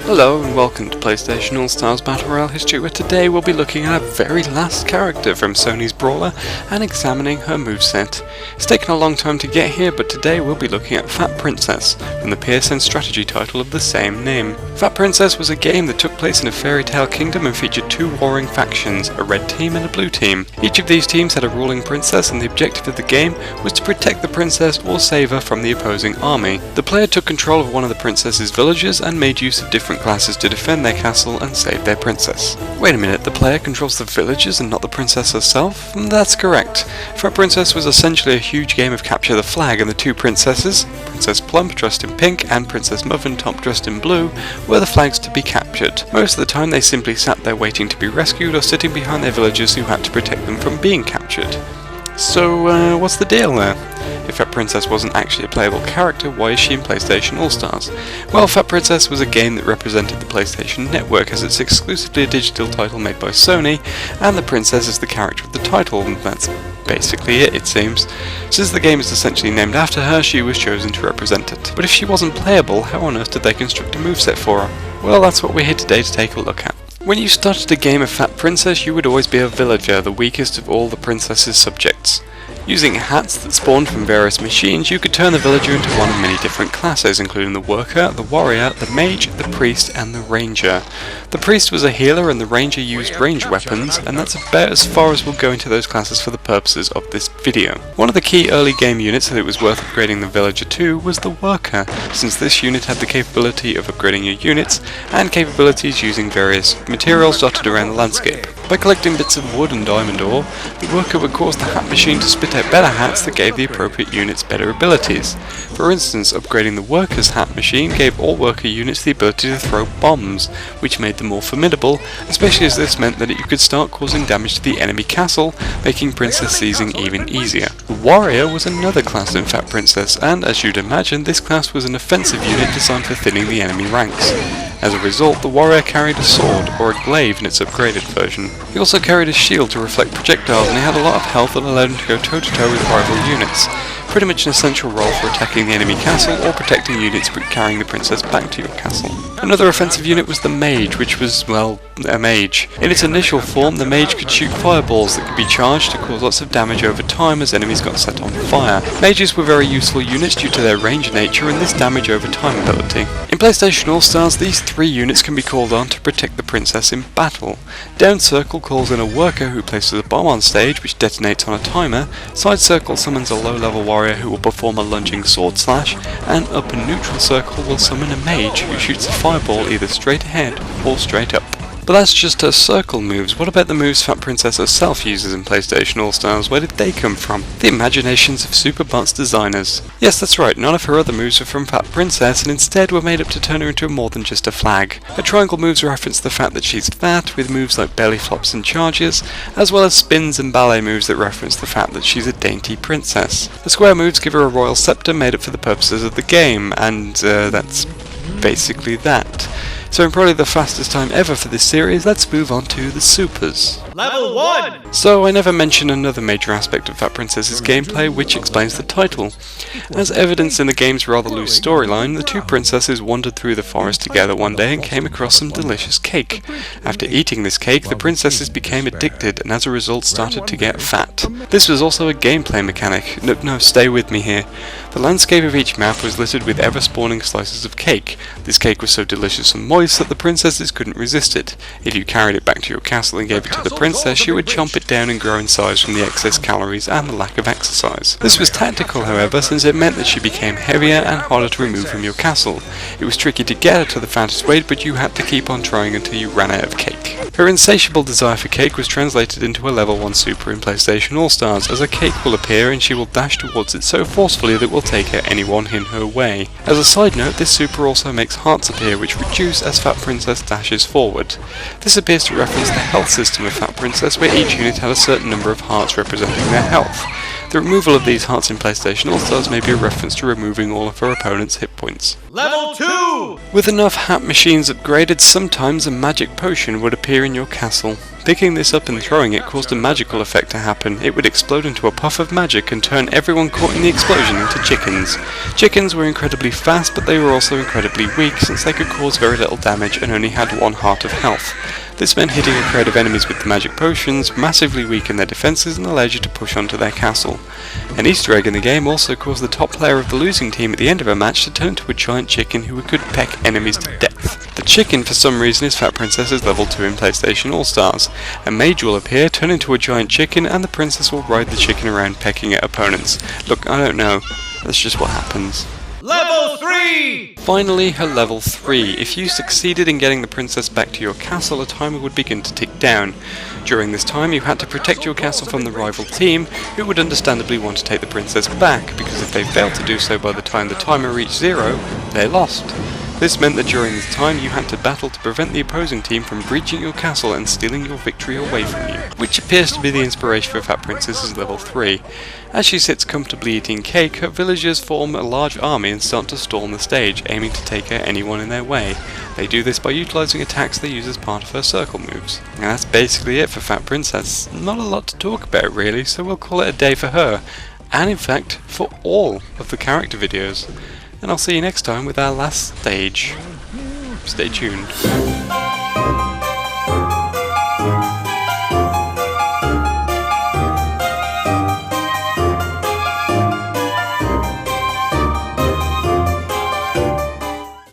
Hello and welcome to PlayStation All-Stars Battle Royale History, where today we'll be looking at our very last character from Sony's Brawler and examining her moveset. It's taken a long time to get here, but today we'll be looking at Fat Princess from the PSN strategy title of the same name. Fat Princess was a game that took place in a fairy tale kingdom and featured two warring factions, a red team and a blue team. Each of these teams had a ruling princess, and the objective of the game was to protect the princess or save her from the opposing army. The player took control of one of the princess's villages and made use of different classes to defend their castle and save their princess. Wait a minute, the player controls the villagers and not the princess herself? That's correct. Fat Princess was essentially a huge game of capture the flag, and the two princesses, Princess Plump dressed in pink and Princess Muffin Top dressed in blue, were the flags to be captured. Most of the time they simply sat there waiting to be rescued or sitting behind their villagers who had to protect them from being captured. So, what's the deal there? If Fat Princess wasn't actually a playable character, why is she in PlayStation All-Stars? Well, Fat Princess was a game that represented the PlayStation Network, as it's exclusively a digital title made by Sony, and the princess is the character of the title, and that's basically it seems. Since the game is essentially named after her, she was chosen to represent it. But if she wasn't playable, how on earth did they construct a moveset for her? Well, that's what we're here today to take a look at. When you started a game of Fat Princess, you would always be a villager, the weakest of all the princess's subjects. Using hats that spawned from various machines, you could turn the villager into one of many different classes, including the worker, the warrior, the mage, the priest, and the ranger. The priest was a healer and the ranger used ranged weapons, and that's about as far as we'll go into those classes for the purposes of this video. One of the key early game units that it was worth upgrading the villager to was the worker, since this unit had the capability of upgrading your units, and capabilities using various materials dotted around the landscape. By collecting bits of wood and diamond ore, the worker would cause the hat machine to spit out better hats that gave the appropriate units better abilities. For instance, upgrading the worker's hat machine gave all worker units the ability to throw bombs, which made them more formidable, especially as this meant that you could start causing damage to the enemy castle, making princess seizing even easier. The warrior was another class in Fat Princess, and as you'd imagine, this class was an offensive unit designed for thinning the enemy ranks. As a result, the warrior carried a sword, or a glaive in its upgraded version. He also carried a shield to reflect projectiles, and he had a lot of health that allowed him to go toe-to-toe with rival units. Pretty much an essential role for attacking the enemy castle or protecting units carrying the princess back to your castle. Another offensive unit was the mage, which was, well, a mage. In its initial form, the mage could shoot fireballs that could be charged to cause lots of damage over time as enemies got set on fire. Mages were very useful units due to their range nature and this damage over time ability. In PlayStation All-Stars, these three units can be called on to protect the princess in battle. Down Circle calls in a worker who places a bomb on stage which detonates on a timer, Side Circle summons a low-level warrior who will perform a lunging sword slash, and Up and Neutral Circle will summon a mage who shoots a fireball either straight ahead or straight up. But that's just her circle moves. What about the moves Fat Princess herself uses in PlayStation All-Stars? Where did they come from? The imaginations of Superbot's designers. Yes, that's right, none of her other moves were from Fat Princess, and instead were made up to turn her into more than just a flag. Her triangle moves reference the fact that she's fat, with moves like belly flops and charges, as well as spins and ballet moves that reference the fact that she's a dainty princess. The square moves give her a royal scepter made up for the purposes of the game, and that's basically that. So in probably the fastest time ever for this series, let's move on to the supers. Level 1! So I never mention another major aspect of Fat Princess's gameplay, which explains the title. As evidenced in the game's rather loose storyline, the two princesses wandered through the forest together one day and came across some delicious cake. After eating this cake, the princesses became addicted and as a result started to get fat. This was also a gameplay mechanic. No, stay with me here. The landscape of each map was littered with ever-spawning slices of cake. This cake was so delicious and moist that the princesses couldn't resist it. If you carried it back to your castle and gave it to the princess, she would chomp it down and grow in size from the excess calories and the lack of exercise. This was tactical, however, since it meant that she became heavier and harder to remove from your castle. It was tricky to get her to the fattest weight, but you had to keep on trying until you ran out of cake. Her insatiable desire for cake was translated into a level 1 super in PlayStation All-Stars, as a cake will appear and she will dash towards it so forcefully that it will take out anyone in her way. As a side note, this super also makes hearts appear which reduce as Fat Princess dashes forward. This appears to reference the health system of Fat Princess, where each unit had a certain number of hearts representing their health. The removal of these hearts in PlayStation All-Stars may be a reference to removing all of her opponent's hit points. Level 2! With enough hat machines upgraded, sometimes a magic potion would appear in your castle. Picking this up and throwing it caused a magical effect to happen. It would explode into a puff of magic and turn everyone caught in the explosion into chickens. Chickens were incredibly fast, but they were also incredibly weak since they could cause very little damage and only had 1 heart of health. This meant hitting a crowd of enemies with the magic potions massively weakened their defences and allowed you to push onto their castle. An Easter egg in the game also caused the top player of the losing team at the end of a match to turn into a giant chicken who could peck enemies to death. The chicken, for some reason, is Fat Princess's level 2 in PlayStation All-Stars. A mage will appear, turn into a giant chicken, and the princess will ride the chicken around pecking at opponents. Look, I don't know. That's just what happens. Level 3! Finally, her level 3. If you succeeded in getting the princess back to your castle, a timer would begin to tick down. During this time, you had to protect your castle from the rival team, who would understandably want to take the princess back, because if they failed to do so by the time the timer reached 0, they lost. This meant that during this time you had to battle to prevent the opposing team from breaching your castle and stealing your victory away from you, which appears to be the inspiration for Fat Princess's level 3. As she sits comfortably eating cake, her villagers form a large army and start to storm the stage, aiming to take out anyone in their way. They do this by utilising attacks they use as part of her circle moves. And that's basically it for Fat Princess. Not a lot to talk about really, so we'll call it a day for her, and in fact for all of the character videos. And I'll see you next time with our last stage. Stay tuned.